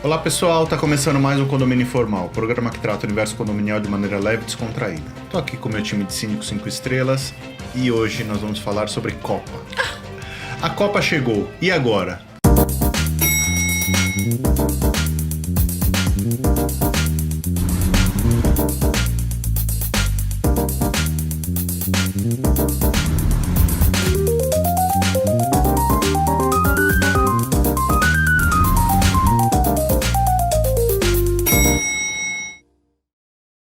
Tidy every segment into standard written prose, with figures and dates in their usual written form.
Olá pessoal, tá começando mais um Condomínio Informal, programa que trata o universo condominial de maneira leve e descontraída. Tô aqui com o meu time de 5 estrelas e hoje nós vamos falar sobre Copa. A Copa chegou, e agora?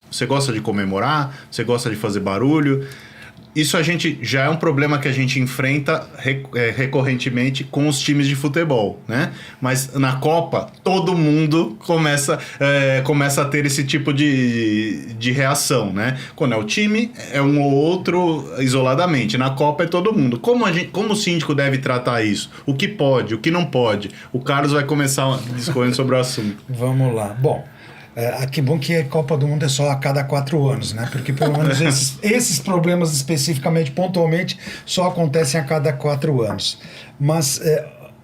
Você gosta de comemorar? Você gosta de fazer barulho? Isso já é um problema que a gente enfrenta recorrentemente com os times de futebol, né? Mas na Copa, todo mundo começa a ter esse tipo de reação, né? Quando é o time, é um ou outro isoladamente. Na Copa é todo mundo. Como o síndico deve tratar isso? O que pode, o que não pode? O Carlos vai começar discorrendo sobre o assunto. Vamos lá. Bom, que bom que a Copa do Mundo é só a cada 4 anos, né? Porque pelo menos esses problemas especificamente, pontualmente, só acontecem a cada 4 anos. Mas,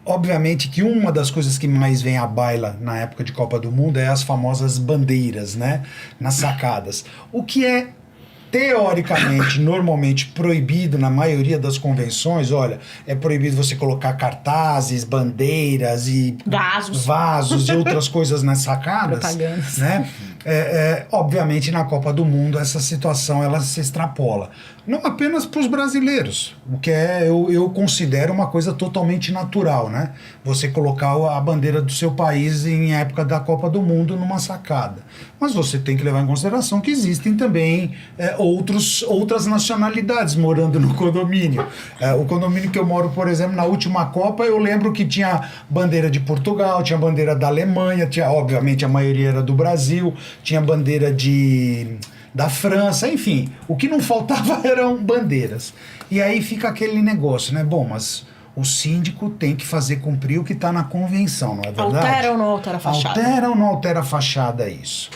obviamente que uma das coisas que mais vem à baila na época de Copa do Mundo é as famosas bandeiras, né? Nas sacadas. O que é teoricamente, normalmente proibido na maioria das convenções. Olha, é proibido você colocar cartazes, bandeiras e vasos e outras coisas nas sacadas. Propagandas. Né? Obviamente, na Copa do Mundo, essa situação ela se extrapola. Não apenas para os brasileiros, o que eu considero uma coisa totalmente natural, né? Você colocar a bandeira do seu país em época da Copa do Mundo numa sacada. Mas você tem que levar em consideração que existem também outras nacionalidades morando no condomínio. O condomínio que eu moro, por exemplo, na última Copa, eu lembro que tinha bandeira de Portugal, tinha bandeira da Alemanha, obviamente a maioria era do Brasil, tinha bandeira da França, enfim, o que não faltava eram bandeiras. E aí fica aquele negócio, né? Bom, mas o síndico tem que fazer cumprir o que está na convenção, não é verdade? Altera ou não altera a fachada? Altera ou não altera a fachada, isso.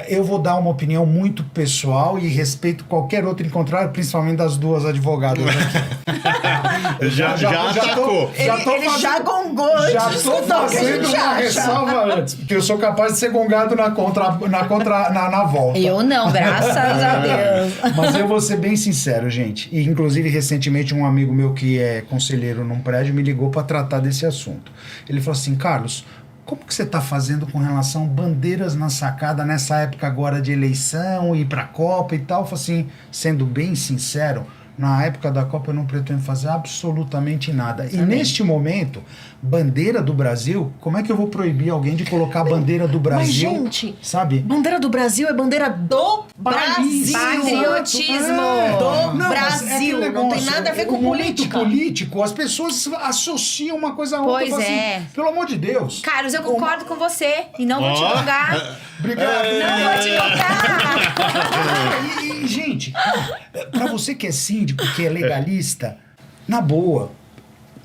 Eu vou dar uma opinião muito pessoal e respeito qualquer outro em contrário, principalmente das duas advogadas aqui. já atacou. Ele já gongou antes. Já estou fazendo uma ressalva antes, porque eu sou capaz de ser gongado na volta. Eu não, graças a Deus. Mas eu vou ser bem sincero, gente. E, inclusive, recentemente, um amigo meu que é conselheiro num prédio me ligou para tratar desse assunto. Ele falou assim: Carlos, como que você está fazendo com relação a bandeiras na sacada nessa época agora de eleição, ir para a Copa e tal? Eu falei assim, sendo bem sincero, na época da Copa eu não pretendo fazer absolutamente nada. E neste momento, bandeira do Brasil, como é que eu vou proibir alguém de colocar a bandeira do Brasil? Mas, gente, sabe? Bandeira do Brasil é bandeira do Brasil. Patriotismo do Brasil. Não tem nada a ver com política. Político, as pessoas associam uma coisa a outra. Pois é. Assim, pelo amor de Deus. Carlos, eu concordo com você e não vou te julgar. Obrigado. Não vou te julgar. E, gente, pra você que é síndico, que é legalista, na boa,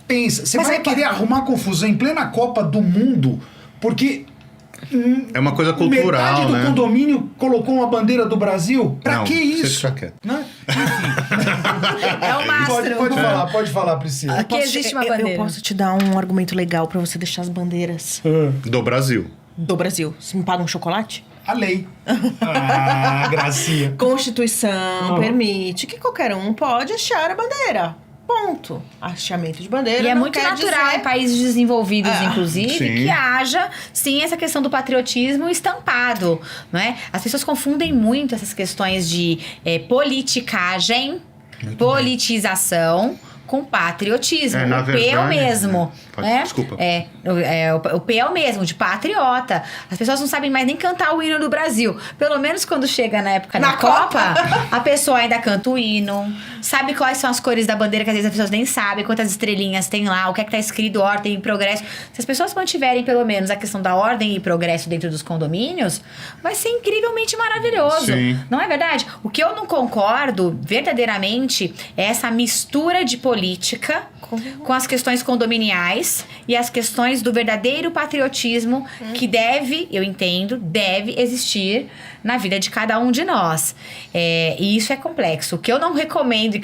pensa, você vai querer arrumar confusão em plena Copa do Mundo, porque é uma coisa cultural, metade do né? condomínio colocou uma bandeira do Brasil. Pra não, que isso? Você fica quieto. Né? É o mastro. Pode falar, Priscila. Aqui existe uma bandeira. Eu posso te dar um argumento legal pra você deixar as bandeiras Do Brasil. do Brasil. Você me paga um chocolate? A lei. Gracinha. Constituição permite que qualquer um pode hastear a bandeira. Ponto. Hasteamento de bandeira E é não muito quer natural dizer... em países desenvolvidos, inclusive, sim. que haja, sim, essa questão do patriotismo estampado, não é? As pessoas confundem muito essas questões de politicagem, politização com patriotismo. Na o P verdade, é o mesmo. Né? Desculpa. O P é o mesmo, de patriota. As pessoas não sabem mais nem cantar o hino do Brasil. Pelo menos quando chega na época da Copa, a pessoa ainda canta o hino, sabe quais são as cores da bandeira, que às vezes as pessoas nem sabem, quantas estrelinhas tem lá, o que é que tá escrito, ordem e progresso. Se as pessoas mantiverem pelo menos a questão da ordem e progresso dentro dos condomínios, vai ser incrivelmente maravilhoso. Sim. Não é verdade? O que eu não concordo verdadeiramente é essa mistura de política política com as questões condominiais e as questões do verdadeiro patriotismo que eu entendo, deve existir na vida de cada um de nós. E isso é complexo. O que eu não recomendo,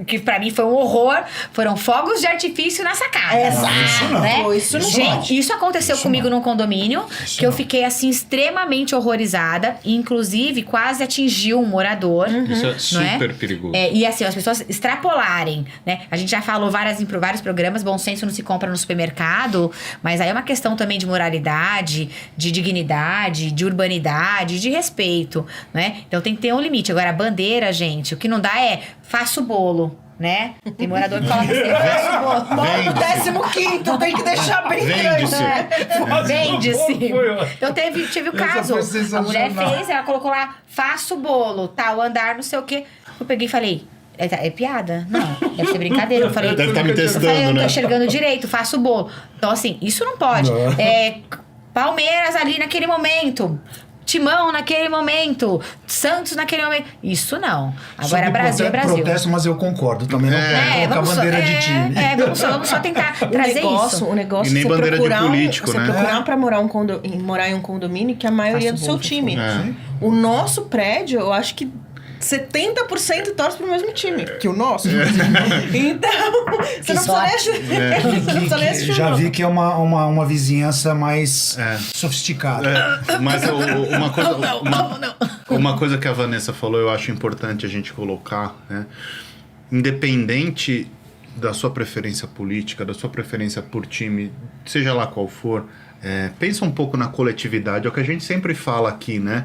que pra mim foi um horror, foram fogos de artifício na sacada. Exato. Né? Isso não Gente, isso aconteceu comigo num condomínio, eu fiquei assim extremamente horrorizada, e inclusive quase atingiu um morador. Isso é super perigoso. E assim, as pessoas extrapolarem, né? A gente já falou em vários programas, bom senso não se compra no supermercado, mas aí é uma questão também de moralidade, de dignidade, de urbanidade, de respeito, né? Então tem que ter um limite. Agora, a bandeira, gente, o que não dá é faça o bolo, né? Tem morador que coloca assim, faça o bolo. 15º, tem que deixar bem grande. Vende-se. Eu tive o caso. A mulher fez, ela colocou lá, faça o bolo, tal, andar, não sei o quê. Eu peguei e falei, é piada? Não, deve ser brincadeira. Eu falei, deve estar me testando, eu não tô né? enxergando direito, faço o bolo. Então, assim, isso não pode. Palmeiras ali naquele momento. Timão naquele momento, Santos naquele momento. Isso não. Agora, Brasil é Brasil. Protesto, mas eu concordo. Também não pode colocar a bandeira de time. Vamos só tentar trazer isso. O negócio E nem é você bandeira de procurar político, você né? procurar pra morar em um condomínio que a maioria é do seu time. O nosso prédio, eu acho que 70% torce pro mesmo time que o nosso. Então, você não precisa nem assistir. Já vi que é uma vizinhança mais sofisticada. Mas uma coisa que a Vanessa falou, eu acho importante a gente colocar, né? Independente da sua preferência política, da sua preferência por time, seja lá qual for, pensa um pouco na coletividade, é o que a gente sempre fala aqui, né?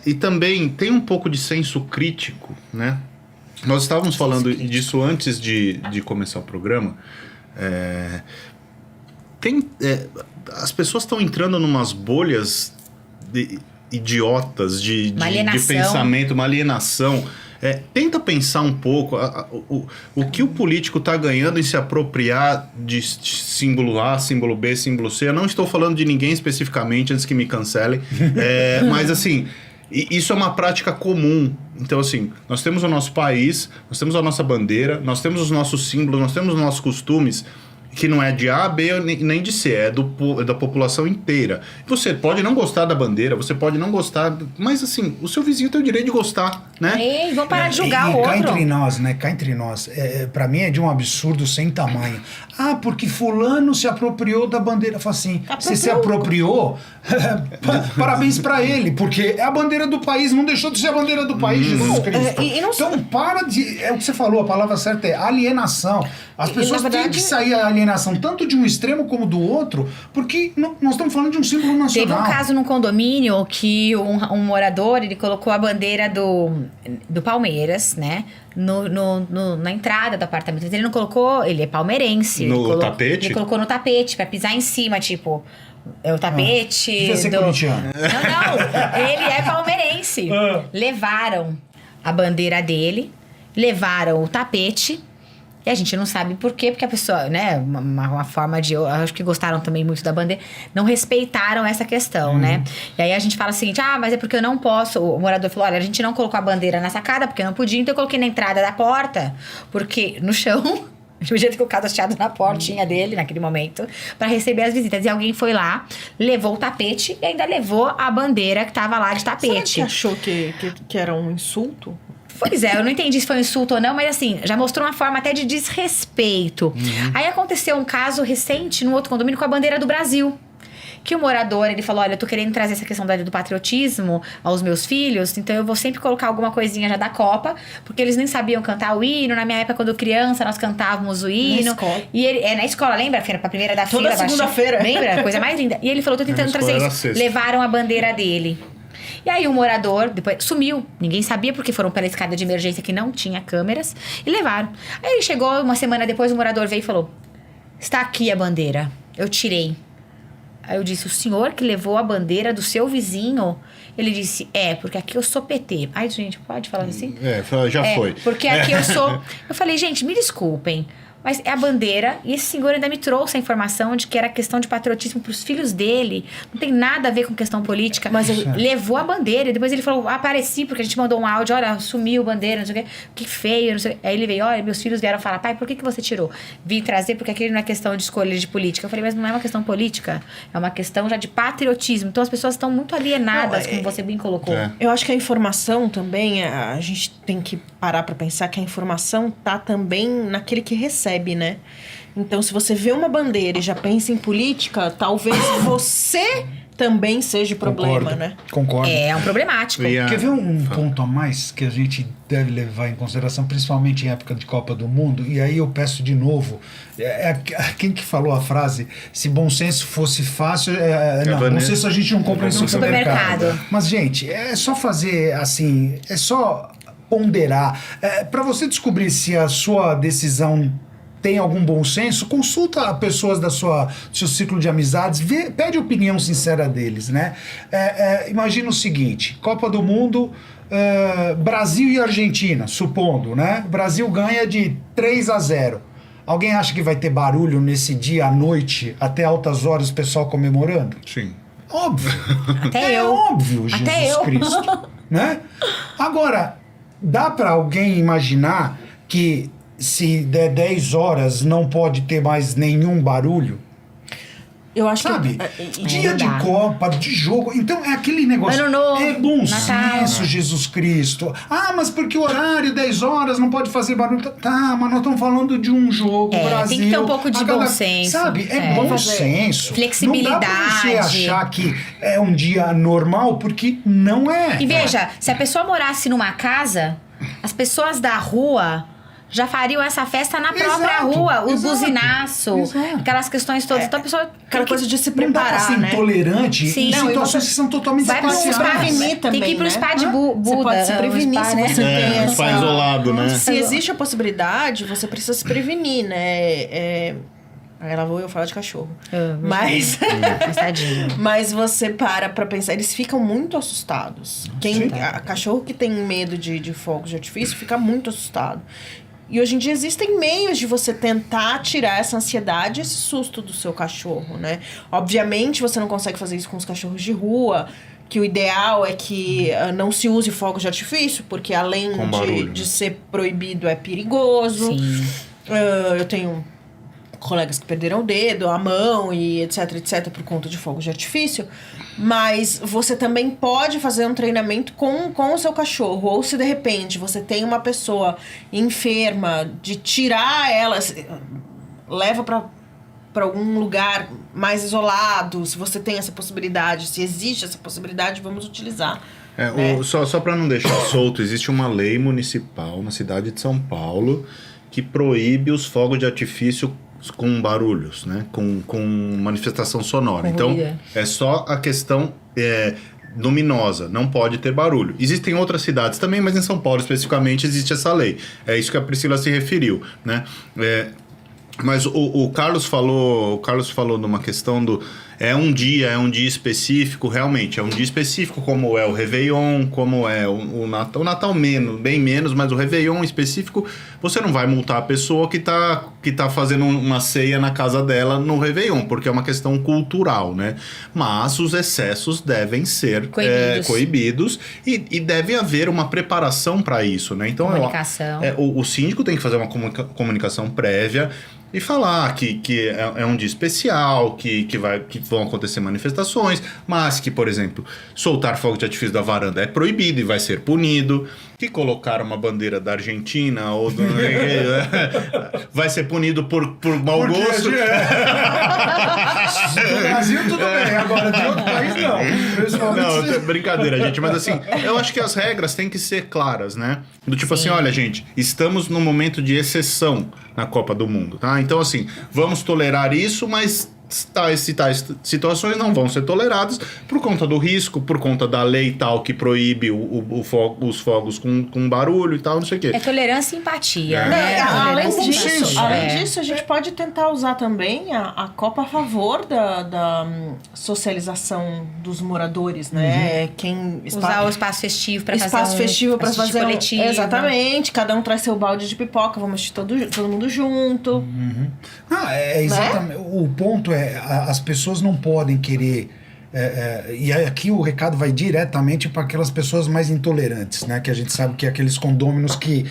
E também tem um pouco de senso crítico, né? Nós estávamos falando disso antes de começar o programa. As pessoas estão entrando numas bolhas idiotas de pensamento, uma alienação. Tenta pensar um pouco o que o político está ganhando em se apropriar de símbolo A, símbolo B, símbolo C. Eu não estou falando de ninguém especificamente, antes que me cancelem. Mas assim, isso é uma prática comum. Então assim, nós temos o nosso país, nós temos a nossa bandeira, nós temos os nossos símbolos, nós temos os nossos costumes, que não é de A, B nem de C, é da população inteira. Você pode não gostar da bandeira, você pode não gostar, mas assim, o seu vizinho tem o direito de gostar, né? Vamos parar de julgar o outro. Cá entre nós, pra mim é de um absurdo sem tamanho. Porque fulano se apropriou da bandeira. Eu falo assim, você se apropriou, parabéns pra ele, porque é a bandeira do país, não deixou de ser a bandeira do país, Jesus Cristo. Então para de... É o que você falou, a palavra certa é alienação. As pessoas têm que sair a alienação tanto de um extremo como do outro, porque nós estamos falando de um símbolo nacional. Teve um caso num condomínio que um morador, ele colocou a bandeira do Palmeiras, né? Na entrada do apartamento. Ele não colocou... Ele é palmeirense. Tapete? Ele colocou no tapete pra pisar em cima, tipo... É o tapete... Devia ser corintiano. Não. Ele é palmeirense. Levaram a bandeira dele, levaram o tapete... E a gente não sabe por quê, porque a pessoa, né, uma forma de... Eu acho que gostaram também muito da bandeira, não respeitaram essa questão, né? E aí a gente fala o seguinte, mas é porque eu não posso... O morador falou, olha, a gente não colocou a bandeira na sacada, porque eu não podia, então eu coloquei na entrada da porta, porque no chão... Eu podia ter colocado hasteado na portinha dele, naquele momento, pra receber as visitas. E alguém foi lá, levou o tapete e ainda levou a bandeira que tava lá de tapete. Você achou que era um insulto? Pois eu não entendi se foi um insulto ou não, mas assim, já mostrou uma forma até de desrespeito. Aí aconteceu um caso recente no outro condomínio com a bandeira do Brasil. Que o morador, ele falou, olha, eu tô querendo trazer essa questão do patriotismo aos meus filhos, então eu vou sempre colocar alguma coisinha já da Copa, porque eles nem sabiam cantar o hino. Na minha época, quando criança, nós cantávamos o hino. Na escola. E ele, na escola, lembra? Pra primeira da Toda fila. segunda-feira. Lembra? Coisa mais linda. E ele falou, tô tentando trazer isso. Levaram a bandeira dele. E aí o morador depois sumiu. Ninguém sabia porque foram pela escada de emergência que não tinha câmeras e levaram. Aí ele chegou, uma semana depois o morador veio e falou, está aqui a bandeira, eu tirei. Aí eu disse, o senhor que levou a bandeira do seu vizinho? Ele disse, porque aqui eu sou PT. Ai, gente, pode falar assim? Já foi. Porque aqui eu sou... Eu falei, gente, me desculpem, Mas é a bandeira, e esse senhor ainda me trouxe a informação de que era questão de patriotismo pros filhos dele. Não tem nada a ver com questão política. Mas ele levou a bandeira, e depois ele falou, apareci, porque a gente mandou um áudio, olha, sumiu a bandeira, não sei o quê, que feio, não sei. Aí ele veio, olha, meus filhos vieram falar, pai, por que você tirou? Vim trazer, porque aquilo não é questão de escolha de política. Eu falei, mas não é uma questão política, é uma questão já de patriotismo. Então as pessoas estão muito alienadas, como você bem colocou. Eu acho que a informação também, a gente tem que parar pra pensar que a informação tá também naquele que recebe, né? Então, se você vê uma bandeira e já pensa em política, talvez você também seja o problema, né? Concordo. É um problemático. Quer ver um ponto a mais que a gente deve levar em consideração, principalmente em época de Copa do Mundo? E aí eu peço de novo, quem que falou a frase, se bom senso fosse fácil, bom senso a gente não compra no supermercado. Mas, gente, é só fazer assim, é só ponderar. Para você descobrir se a sua decisão tem algum bom senso, consulta pessoas do seu ciclo de amizades, pede a opinião sincera deles, né? Imagina o seguinte, Copa do Mundo, Brasil e Argentina, supondo, né? Brasil ganha de 3-0. Alguém acha que vai ter barulho nesse dia à noite, até altas horas, o pessoal comemorando? Sim. Óbvio. Até eu. Óbvio, Jesus Cristo. Né? Agora, dá para alguém imaginar que se der 10 horas não pode ter mais nenhum barulho? Eu acho Sabe? que... Dia de Copa, de jogo. Então é aquele negócio. Ano novo, é bom Natal. senso, Jesus Cristo. Mas porque o horário, 10 horas, não pode fazer barulho. Tá, mas nós estamos falando de um jogo, Brasil. Tem que ter um pouco de bom senso. Sabe? Bom senso. Flexibilidade. Não dá pra você achar que é um dia normal, porque não é. E veja, se a pessoa morasse numa casa, as pessoas da rua já fariam essa festa na própria rua, o buzinaço, aquelas questões todas. Então a pessoa... Aquela coisa de se preparar, não dá pra ser intolerante Sim. em situações que são totalmente vai espaciais. Se prevenir também, tem que ir pro spa de Buda. Você pode se prevenir se você tem essa... Spa isolado, né? Se existe a possibilidade, você precisa se prevenir, né? Aí lá vou eu falar de cachorro. Mas... Mas você para pra pensar, eles ficam muito assustados. Cachorro que tem medo de fogos de artifício fica muito assustado. E hoje em dia existem meios de você tentar tirar essa ansiedade, esse susto do seu cachorro, né? Obviamente você não consegue fazer isso com os cachorros de rua, que o ideal é que não se use fogos de artifício, porque além de ser proibido, é perigoso. Sim. Eu tenho colegas que perderam o dedo, a mão e etc, por conta de fogos de artifício. Mas você também pode fazer um treinamento com o seu cachorro. Ou se de repente você tem uma pessoa enferma, de tirar ela, leva para algum lugar mais isolado. Se você tem essa possibilidade, se existe essa possibilidade, vamos utilizar. Só para não deixar solto, existe uma lei municipal na cidade de São Paulo que proíbe os fogos de artifício com barulhos, né? Com manifestação sonora. Então, é só a questão luminosa, não pode ter barulho. Existem outras cidades também, mas em São Paulo especificamente existe essa lei. É isso que a Priscila se referiu, né? Mas o Carlos falou numa questão do... É um dia específico, realmente. É um dia específico, como é o Réveillon, como é o Natal. O Natal bem menos, mas o Réveillon específico, você não vai multar a pessoa que tá fazendo uma ceia na casa dela no Réveillon, porque é uma questão cultural, né? Mas os excessos devem ser coibidos e deve haver uma preparação para isso, né? Então, comunicação. O síndico tem que fazer uma comunicação prévia e falar que é um dia especial, que vão acontecer manifestações, mas que, por exemplo, soltar fogo de artifício da varanda é proibido e vai ser punido, que colocar uma bandeira da Argentina ou do... vai ser punido por mau gosto. Do Brasil tudo bem, agora de outro país não. Não, brincadeira, gente, mas assim, eu acho que as regras têm que ser claras, né? Do tipo assim, olha, gente, estamos num momento de exceção na Copa do Mundo, tá? Então, assim, vamos tolerar isso, mas tais e tais situações não vão ser toleradas por conta do risco, por conta da lei tal que proíbe os fogos com barulho e tal, não sei o quê. É tolerância e empatia. Além Isso. disso, a gente pode tentar usar também a Copa a favor da socialização dos moradores, né? Usar o espaço festivo para fazer coletivo. Exatamente, cada um traz seu balde de pipoca, vamos assistir todo mundo junto. Exatamente. O ponto é, as pessoas não podem querer... e aqui o recado vai diretamente para aquelas pessoas mais intolerantes, né? Que a gente sabe que é aqueles condôminos que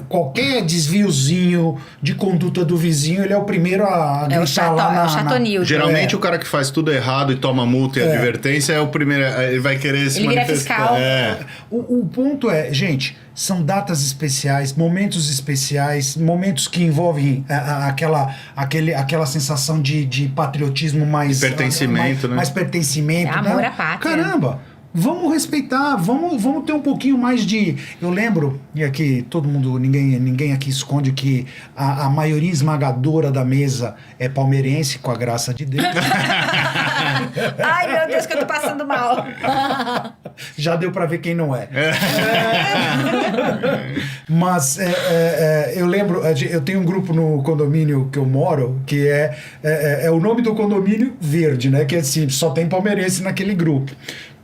qualquer desviozinho de conduta do vizinho, ele é o primeiro a gritar lá o chatonil. Geralmente o cara que faz tudo errado e toma multa e advertência é o primeiro, ele vai querer se manifestar. O ponto é, gente, são datas especiais, momentos que envolvem aquela sensação de patriotismo mais... Pertencimento, né? Mais pertencimento. Amor né? à pátria. Caramba! Vamos respeitar, vamos ter um pouquinho mais de... Eu lembro, e aqui todo mundo, ninguém aqui esconde que a maioria esmagadora da mesa é palmeirense, com a graça de Deus. Ai, meu Deus, que eu tô passando mal. Já deu pra ver quem não é. Mas eu lembro, eu tenho um grupo no condomínio que eu moro, que é o nome do condomínio Verde, né? Que é assim, só tem palmeirense naquele grupo.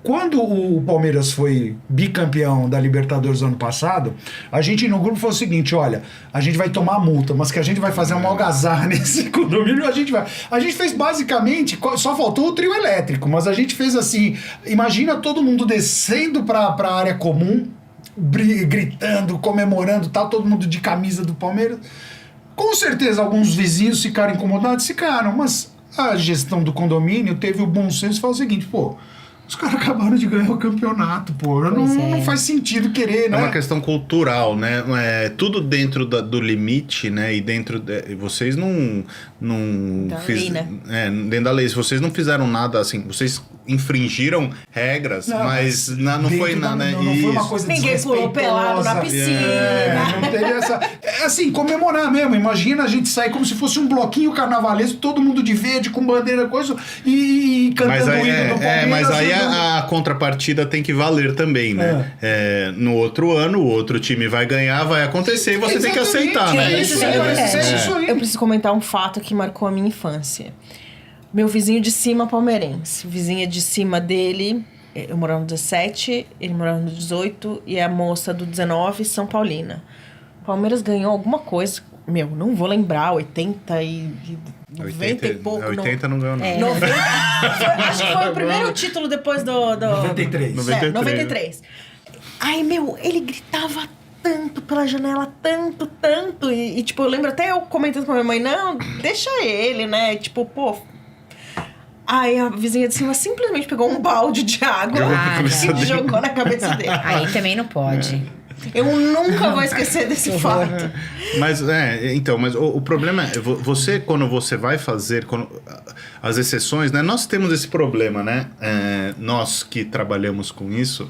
Quando o Palmeiras foi bicampeão da Libertadores ano passado, a gente no grupo falou o seguinte, olha, a gente vai tomar multa, mas que a gente vai fazer uma algazarra nesse condomínio, a gente fez basicamente, só faltou o trio elétrico, mas a gente fez assim, imagina todo mundo descendo pra área comum, gritando, comemorando, tal, todo mundo de camisa do Palmeiras. Com certeza alguns vizinhos ficaram incomodados, ficaram, mas a gestão do condomínio teve o bom senso e falou o seguinte, pô, os caras acabaram de ganhar o campeonato, pô. Não faz sentido querer, né? É uma questão cultural, né? Tudo dentro do limite, né? E dentro... vocês não lei, né? Dentro da lei. Vocês não fizeram nada assim. Vocês infringiram regras, mas não foi nada, né? Não foi uma coisa ninguém pulou pelado na piscina. Não teve essa... É assim, comemorar mesmo. Imagina a gente sair como se fosse um bloquinho carnavalesco, todo mundo de verde, com bandeira, coisa, e cantando o hino do Palmeiras. Mas aí a contrapartida tem que valer também, né? No outro ano, o outro time vai ganhar, vai acontecer e você tem que aceitar, né? Eu preciso comentar um fato que marcou a minha infância. Meu vizinho de cima, palmeirense. Vizinha de cima dele, eu morava no 17, ele morava no 18, e a moça do 19, São Paulina. O Palmeiras ganhou alguma coisa, não vou lembrar, 80 e 90 e pouco. 80 não ganhou, não. 90, acho que foi o primeiro título depois do 93. 93. Aí, ele gritava tanto pela janela, tanto. E tipo, eu lembro até eu comentando com a minha mãe, não, deixa ele, né? Tipo, pô... Aí a vizinha de cima simplesmente pegou um balde de água e jogou na cabeça dele. Aí também não pode. Eu nunca vou esquecer desse fato. Mas, mas o problema é, você, quando você vai fazer as exceções, né? Nós temos esse problema, né? Nós que trabalhamos com isso,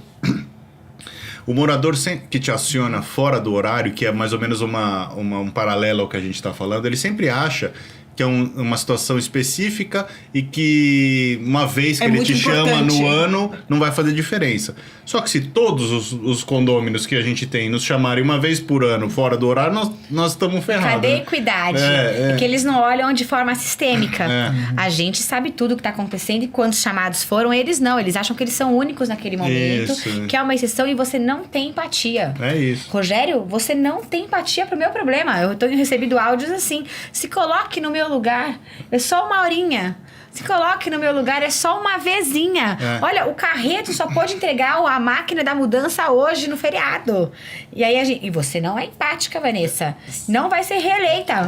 o morador que te aciona fora do horário, que é mais ou menos um paralelo ao que a gente está falando, ele sempre acha que é uma situação específica e que uma vez que ele te chama no ano, não vai fazer diferença. Só que se todos os condôminos que a gente tem nos chamarem uma vez por ano fora do horário, nós estamos ferrados. Cadê a equidade? É que eles não olham de forma sistêmica. A gente sabe tudo o que está acontecendo e quantos chamados foram, eles não. Eles acham que eles são únicos naquele momento, que é uma exceção e você não tem empatia. É isso. Rogério, você não tem empatia pro meu problema. Eu tenho recebido áudios assim, se coloque no meu lugar, é só uma horinha. Se coloque no meu lugar, é só uma vezinha. Olha, o Carreto só pôde entregar a máquina da mudança hoje no feriado. E aí e você não é empática, Vanessa. Não vai ser reeleita.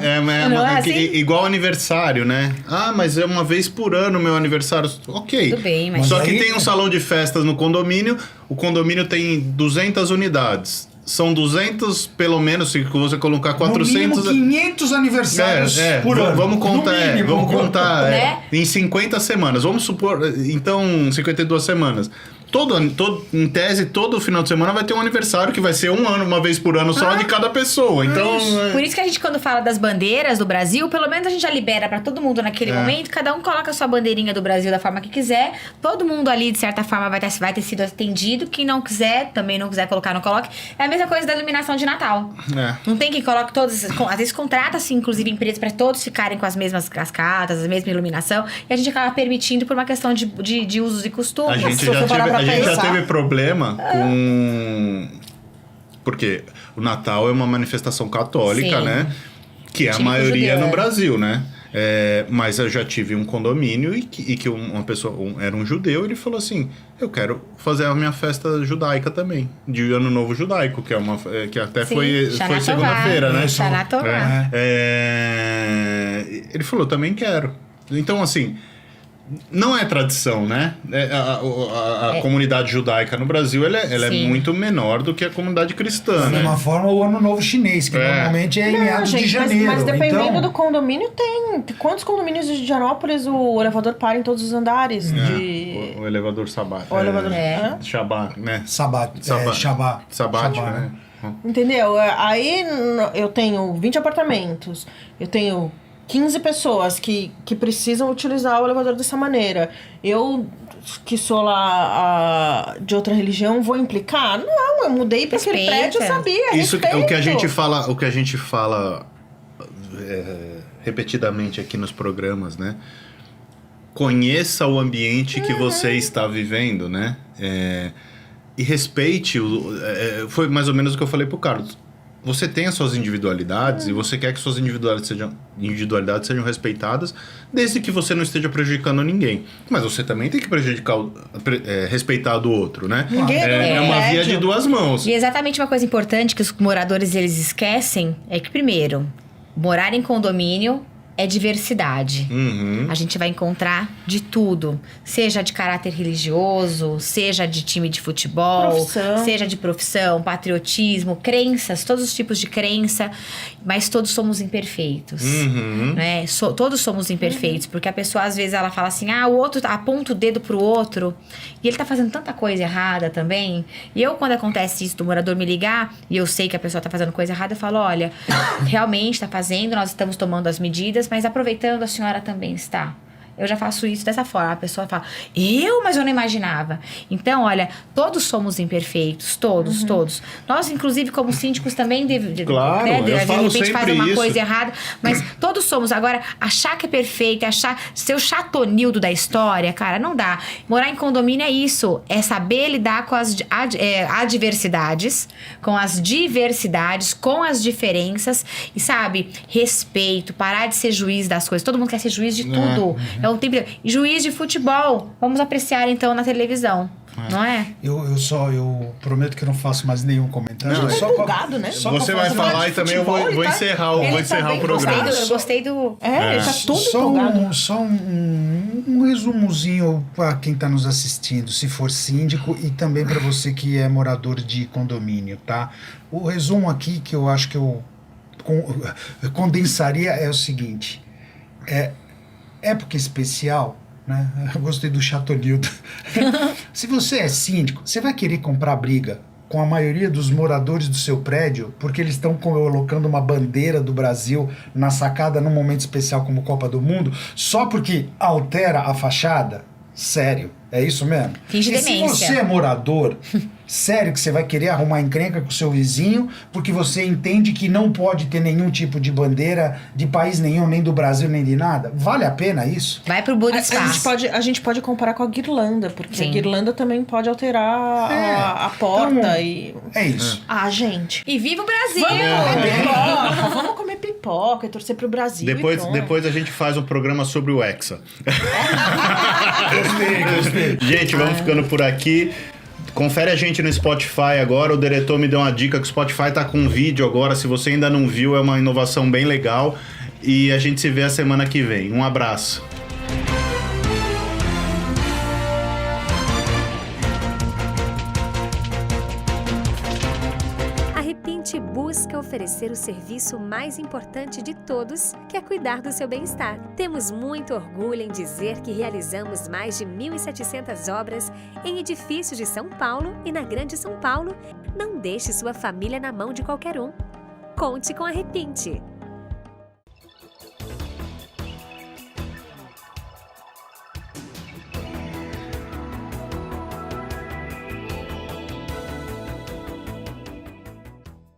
Igual aniversário, né? Ah, mas é uma vez por ano meu aniversário. Ok. Tudo bem, mas... Só que tem um salão de festas no condomínio, o condomínio tem 200 unidades. são 200, pelo menos, se você colocar 400... No mínimo 500 aniversários por ano. Vamos contar né? em 50 semanas. Vamos supor, então, 52 semanas. Em tese, todo final de semana vai ter um aniversário que vai ser um ano, uma vez por ano só de cada pessoa. Então, Por isso que a gente, quando fala das bandeiras do Brasil, pelo menos a gente já libera pra todo mundo naquele momento. Cada um coloca a sua bandeirinha do Brasil da forma que quiser. Todo mundo ali, de certa forma, vai ter sido atendido. Quem não quiser, também não quiser colocar, não coloque. É a mesma coisa da iluminação de Natal. Não tem que coloque todos... Às vezes contrata-se, inclusive, empresas pra todos ficarem com as mesmas cascatas, a mesma iluminação. E a gente acaba permitindo por uma questão de usos e costumes. A gente já teve problema com... Porque o Natal é uma manifestação católica, né? Que é a maioria judeu, no Brasil, né? Mas eu já tive um condomínio e que uma pessoa... era um judeu, ele falou assim... Eu quero fazer a minha festa judaica também. De Ano Novo Judaico, que até foi segunda-feira, né? Ele falou, também quero. Então, assim... Não é tradição, né? A comunidade judaica no Brasil ela é muito menor do que a comunidade cristã, né? De uma forma, o Ano Novo Chinês, que normalmente é em meados de janeiro. Mas dependendo do condomínio, tem. Quantos condomínios de Janópolis o elevador para em todos os andares? O elevador Sabat. O elevador... Shabat, né? Sabat, né? Entendeu? Aí eu tenho 20 apartamentos, eu tenho 15 pessoas que precisam utilizar o elevador dessa maneira. Eu, que sou lá de outra religião, vou implicar? Não, eu mudei para aquele prédio, eu sabia. Isso é o que a gente fala repetidamente aqui nos programas, né? Conheça o ambiente que você está vivendo, né? E respeite foi mais ou menos o que eu falei pro Carlos. Você tem as suas individualidades e você quer que suas individualidades sejam respeitadas, desde que você não esteja prejudicando ninguém. Mas você também tem que respeitar a do outro, né? É uma via de duas mãos. E exatamente uma coisa importante que os moradores eles esquecem é que, primeiro, morar em condomínio é diversidade. A gente vai encontrar de tudo. Seja de caráter religioso, seja de time de futebol, seja de profissão, patriotismo, crenças, todos os tipos de crença. Mas todos somos imperfeitos. Né? Todos somos imperfeitos. Porque a pessoa, às vezes, ela fala assim, o outro aponta o dedo pro outro. E ele tá fazendo tanta coisa errada também. E eu, quando acontece isso do morador me ligar, e eu sei que a pessoa tá fazendo coisa errada, eu falo, olha, realmente tá fazendo, nós estamos tomando as medidas, mas aproveitando, a senhora também está. Eu já faço isso dessa forma. A pessoa fala, mas eu não imaginava. Então, olha, todos somos imperfeitos. Todos. Nós, inclusive, como síndicos, também de repente faz uma coisa errada. Mas todos somos. Agora, achar que é perfeito, ser o chatonildo da história, cara, não dá. Morar em condomínio é isso. É saber lidar com as adversidades, com as diversidades, com as diferenças. E, sabe, respeito, parar de ser juiz das coisas. Todo mundo quer ser juiz de tudo. Juiz de futebol. Vamos apreciar então na televisão. Não é? Eu prometo que eu não faço mais nenhum comentário. Não, só empolgado, né? Você vai falar e também eu vou encerrar o programa. Eu gostei do... Ele tá todo empolgado. Só um resumozinho para quem está nos assistindo, se for síndico, e também para você que é morador de condomínio, tá? O resumo aqui que eu acho que eu condensaria é o seguinte. Época especial, né? Eu gostei do chatonildo. Se você é síndico, você vai querer comprar briga com a maioria dos moradores do seu prédio porque eles estão colocando uma bandeira do Brasil na sacada num momento especial como Copa do Mundo, só porque altera a fachada? Sério, é isso mesmo? Finge demência. Se você é morador, sério que você vai querer arrumar encrenca com o seu vizinho porque você entende que não pode ter nenhum tipo de bandeira de país nenhum, nem do Brasil, nem de nada? Vale a pena isso? Vai pro Buda Espaço. A gente pode comparar com a guirlanda, porque Sim. a guirlanda também pode alterar a porta então, e... É isso. Gente. E viva o Brasil! Vamos comer pipoca e torcer pro Brasil. Depois a gente faz um programa sobre o Hexa. Gostei. Gente, vamos ficando por aqui. Confere a gente no Spotify agora. O diretor me deu uma dica que o Spotify tá com um vídeo agora. Se você ainda não viu, é uma inovação bem legal. E a gente se vê a semana que vem. Um abraço. A busca oferecer o serviço mais importante de todos, que é cuidar do seu bem-estar. Temos muito orgulho em dizer que realizamos mais de 1.700 obras em edifícios de São Paulo e na Grande São Paulo. Não deixe sua família na mão de qualquer um. Conte com a Repinte.